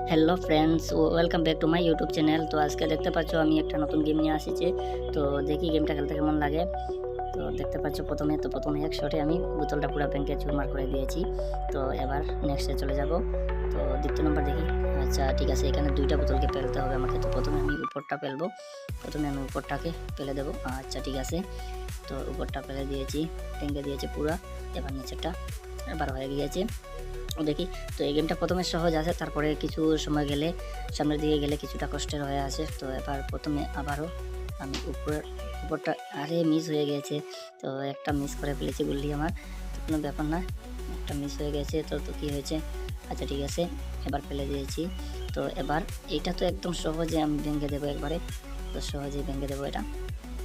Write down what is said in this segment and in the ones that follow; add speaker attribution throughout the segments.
Speaker 1: Hello friends, welcome back to my YouTube channel. তো আজকে দেখতে পাচ্ছ আমি একটা নতুন গেম নিয়ে আসিছি। তো দেখি গেমটা খেলতে কেমন লাগে। তো দেখতে পাচ্ছ প্রথমে এক শটে আমি বোতলটা পুরো ব্যাংকে চুরমার করে দিয়েছি। তো এবার নেক্সটে চলে যাব। তো দ্বিতীয় নম্বর দেখি। আচ্ছা ঠিক আছে, এখানে দুইটা বোতলকে ফেলতে হবে আমাকে। তো প্রথমে আমি উপরটা ফেলবো, প্রথমে আমি উপরটাকে ফেলে দেবো। আচ্ছা ঠিক আছে, তো উপরটা ফেলে দিয়েছি, ব্যাংকে দিয়েছি পুরা। এবার নিচেরটা এবার হয়ে গিয়েছে। দেখি। তো এই গেমটা প্রথমে সহজ আছে, তারপরে কিছু সময় গেলে সামনের দিকে গেলে কিছুটা কষ্টের হয়ে আছে। তো এবার প্রথমে আবারও আমি উপরটা আরে মিস হয়ে গেছে। তো একটা মিস করে ফেলেছি গুল্লি আমার, তো কোনো ব্যাপার না, একটা মিস হয়ে গেছে। তো কী হয়েছে, আচ্ছা ঠিক আছে, এবার ফেলে দিয়েছি। তো এবার এইটা তো একদম সহজে আমি ভেঙে দেবো একবারে, তো সহজেই ভেঙে দেবো এটা।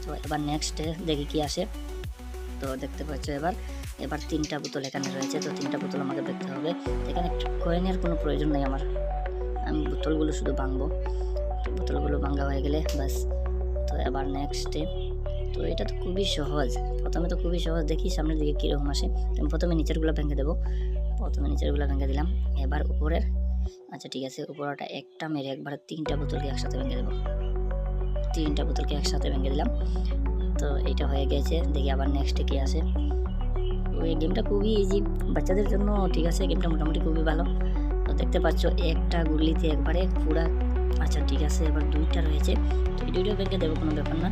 Speaker 1: তো এবার নেক্সটে দেখি কি আসে। তো দেখতে পাচ্ছ এবার তিনটা বোতল এখানে রয়েছে। তো তিনটা বোতল আমাকে দেখতে হবে। এখানে কয়েনের কোনো প্রয়োজন নেই আমার, আমি বোতলগুলো শুধু ভাঙবো। তো বোতলগুলো ভাঙা হয়ে গেলে ব্যাস। তো এবার নেক্সটে, তো এটা তো খুবই সহজ, প্রথমে তো খুবই সহজ। দেখি সামনের দিকে কীরকম আসে। আমি প্রথমে নিচেরগুলো ভেঙে দেবো, প্রথমে নিচেরগুলো ভেঙে দিলাম। এবার উপরের, আচ্ছা ঠিক আছে, উপরটা একটা মেরে একবারে তিনটা বোতলকে একসাথে ভেঙে দেবো, তিনটা বোতলকে একসাথে ভেঙে দিলাম। তো এইটা হয়ে গেছে। দেখি আবার নেক্সটে কী আসে। ওই গেমটা খুবই ইজি বাচ্চাদের জন্য, ঠিক আছে, গেমটা মোটামুটি খুবই ভালো। তো দেখতে পাচ্ছ একটা গুলিতে একবারে পুরা। আচ্ছা ঠিক আছে, এবার দুইটা রয়েছে, তো এই দুইটা ব্যাংকে দেবো, কোনো ব্যাপার না।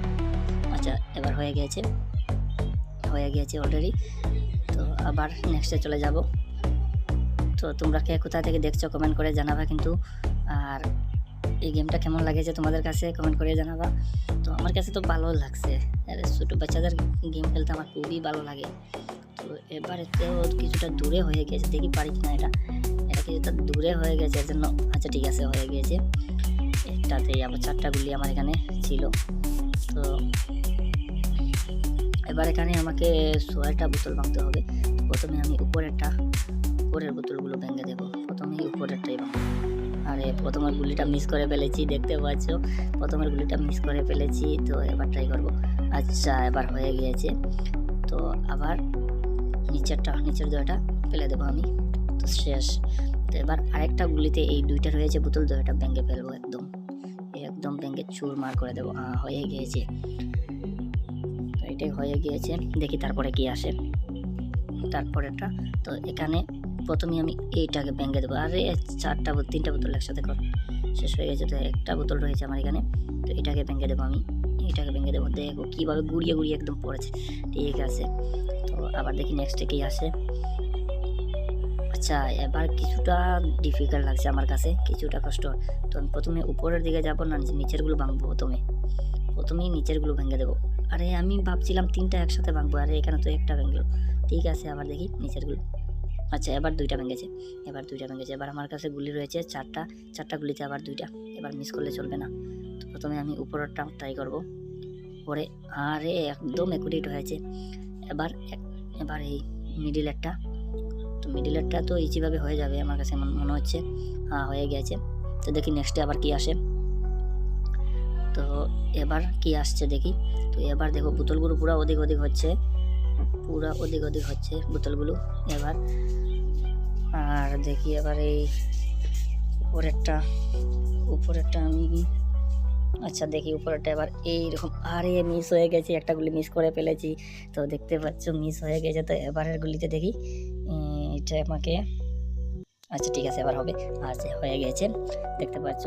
Speaker 1: আচ্ছা এবার হয়ে গিয়েছে অলরেডি। তো আবার নেক্সটে চলে যাব। তো তোমরা কে কোথা থেকে দেখছো কমেন্ট করে জানাবা কিন্তু। আর এই গেমটা কেমন লাগেছে তোমাদের কাছে কমেন্ট করে জানাবা। তো আমার কাছে তো ভালো লাগছে, আর ছোটো বাচ্চাদের গেম খেলতে আমার খুবই ভালো লাগে। তো এবার এতেও কিছুটা দূরে হয়ে গেছে, দেখি পারি কিনা এটা কিছুটা দূরে হয়ে গেছে এর জন্য। আচ্ছা ঠিক আছে, হয়ে গিয়েছে একটাতেই। আবার চারটা গুলি আমার এখানে ছিল। তো এবার এখানে আমাকে 6টা বোতল ভাঙতে হবে। প্রথমে আমি উপরের বোতলগুলো ভেঙে দেবো, প্রথমেই উপরেরটাই ভাঙবো। আরে প্রথমের গুলিটা মিস করে ফেলেছি, দেখতে পাচ্ছ প্রথমের গুলিটা মিস করে ফেলেছি। তো এবার ট্রাই করবো। আচ্ছা এবার হয়ে গিয়েছে। তো আবার নিচের দুইটা ফেলে দেবো আমি, তো শেষ। তো এবার আরেকটা গুলিতে এই দুইটা রয়েছে বোতল, দুইটা ভেঙে ফেলবো, একদম ভেঙে চুরমার করে দেবো। হয়ে গিয়েছে, তো এটাই হয়ে গিয়েছে। দেখি তারপরে কি আসে তারপরেটা। তো এখানে প্রথমে আমি এইটাকে ভেঙে দেবো। আরে তিনটা বোতল একসাথে শেষ হয়ে গেছে। তো একটা বোতল রয়েছে আমার এখানে, তো এটাকে ভেঙে দেবো আমি, এটাকে ভেঙে দেবো। দেখো কীভাবে গুড়িয়ে একদম পড়েছে, ঠিক আছে। তো আবার দেখি নেক্সটে কি আসে। আচ্ছা এবার কিছুটা ডিফিকাল্ট লাগছে আমার কাছে, কিছুটা কষ্ট। তো আমি প্রথমে উপরের দিকে যাবো না নিচেরগুলো ভাঙবো, প্রথমেই নিচেরগুলো ভেঙে দেবো। আরে আমি ভাবছিলাম তিনটা একসাথে ভাঙবো, আরে এখানে তো একটা ভেঙে গেলো, ঠিক আছে। আবার দেখি নিচেরগুলো। আচ্ছা এবার দুইটা ভেঙেছে, এবার আমার কাছে গুলি রয়েছে চারটা গুলিতে আবার দুইটা, এবার মিস করলে চলবে না। তো প্রথমে আমি উপরেরটা ট্রাই করবো, পরে আরে একদম একুরেট হয়েছে। এবার এই মিডিলেরটা, তো মিডিলেরটা তো ইজিভাবে হয়ে যাবে আমার কাছে মনে হচ্ছে। হয়ে গেছে। তো দেখি নেক্সটে আবার কি আসে। তো এবার কি আসছে দেখি। তো এবার দেখো বোতলগুলো পুরো ওদিক হচ্ছে, বোতলগুলো এবার। আর দেখি এবার এই উপরেরটা আমি, আচ্ছা দেখি উপরেরটা এবার এইরকম। আরে মিস হয়ে গেছে, একটা গুলি মিস করে ফেলেছি। তো দেখতে পাচ্ছ মিস হয়ে গেছে। তো এবারের গুলিতে দেখি এটা আমাকে, আচ্ছা ঠিক আছে এবার হবে। আচ্ছা হয়ে গেছে, দেখতে পাচ্ছ।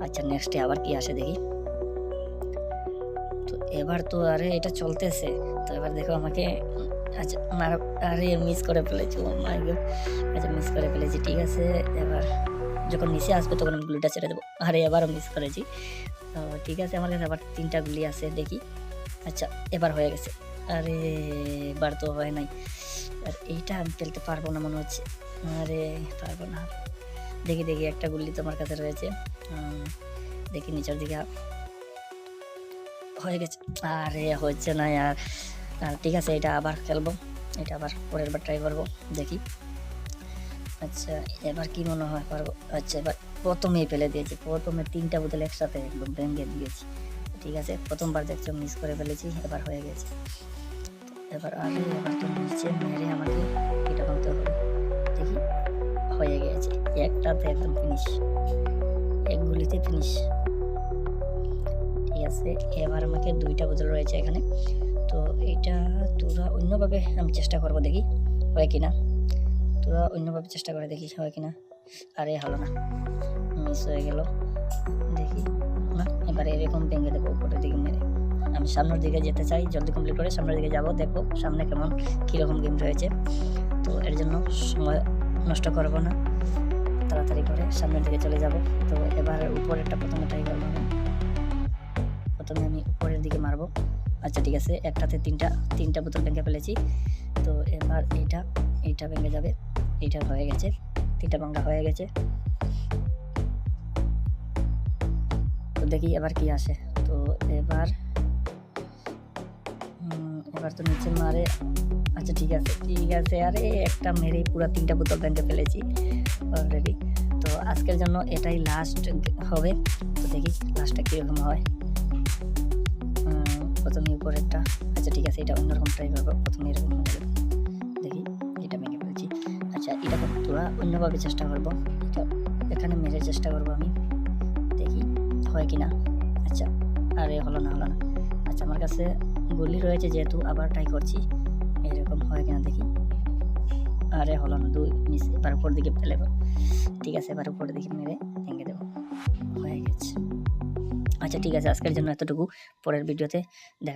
Speaker 1: আচ্ছা নেক্সটে আবার কি আসে দেখি। তো এবার তো আরে এটা চলতেছে। তো এবার দেখো আমাকে, আচ্ছা আরে মিস করে ফেলেছি, ও মাই গড। আচ্ছা মিস করে ফেলেছি, ঠিক আছে। এবার যখন নিচে আসবে তখন আমি গুলিটা ছেড়ে দেবো। আরে এবারও মিস করেছি। তো ঠিক আছে, আমার কাছে আবার তিনটা গুলি আছে, দেখি। আচ্ছা এবার হয়ে গেছে। আরে এবার তো হয় নাই, আর এইটা আমি ফেলতে পারবো না মনে হচ্ছে। আরে পারবো না, দেখি একটা গুলি তো আমার কাছে রয়েছে। দেখি নিচের দিকে, হয়ে গেছে। আরে হচ্ছে না আর, ঠিক আছে এটা আবার খেলবো, এটা আবার পরের বার ট্রাই করবো, দেখি। আচ্ছা এবার কি মনে হয় পারবো। আচ্ছা এবার প্রথমেই ফেলে দিয়েছি, প্রথমে তিনটা বোতল একসাথে একদম ভেঙে দিয়েছি, ঠিক আছে। প্রথমবার দেখছো মিস করে ফেলেছি, এবার হয়ে গেছে। এবার তো নিচে মেরে আমাকে এটা ভাঙতে হবে, দেখি হয়ে গেছে। একটাতে একদম ফিনিশ, এক গুলিতে ফিনিশ। ঠিক আছে, এবার আমাকে 2টা বোতল রয়েছে এখানে। তো এটা তোরা অন্যভাবে আমি চেষ্টা করব, দেখি হয় কিনা। তোরা অন্যভাবে চেষ্টা করে দেখি হয় কিনা। আরে হলো না, মিস হয়ে গেল। দেখি না, এবারে এরকম ভেঙে দেবো উপরের দিকে মেরে। আমি সামনের দিকে যেতে চাই, জলদি কমপ্লিট করে সামনের দিকে যাব, দেখবো সামনে কেমন কীরকম গেম রয়েছে। তো এর জন্য সময় নষ্ট করব না, তাড়াতাড়ি করে সামনের দিকে চলে যাব। তো এবার উপরেরটা প্রথমে ট্রাই করবো আমি। প্রথমে আমি উপরের দিকে মারবো। আচ্ছা ঠিক আছে, একটাতে তিনটা বোতল ভেঙে ফেলেছি। তো এবার এইটা ভেঙে যাবে। এইটা হয়ে গেছে, 3টা ভাঙা হয়ে গেছে। তো দেখি এবার কি আসে। তো এবার তো নিচে মারে। আচ্ছা ঠিক আছে, আরে একটা মেরে পুরো 3টা বোতল ভেঙে ফেলেছি অলরেডি। তো আজকের জন্য এটাই লাস্ট হবে। তো দেখি লাস্টটা কীরকম হয়। প্রথমে উপরেরটা, আচ্ছা ঠিক আছে, এটা অন্যরকম ট্রাই করবো। প্রথমে এরকম দেখি, এটা ভেঙে ফেলেছি। আচ্ছা এটা তোরা অন্যভাবে চেষ্টা করবো, এটা এখানে মেরে চেষ্টা করবো আমি, দেখি হয় কিনা। আচ্ছা আরে হলো না। আচ্ছা আমার কাছে গুলি রয়েছে যেহেতু, আবার ট্রাই করছি, এরকম হয় কিনা দেখি। আরে হলো না, 2 মিস। এবার উপর দিকে ফেলে, ঠিক আছে, এবার উপর দিকে মেরে ভেঙে দেবো, হয়ে গেছে। আচ্ছা ঠিক আছে, আজকের জন্য এতটুকু। পরের ভিডিওতে দেখা।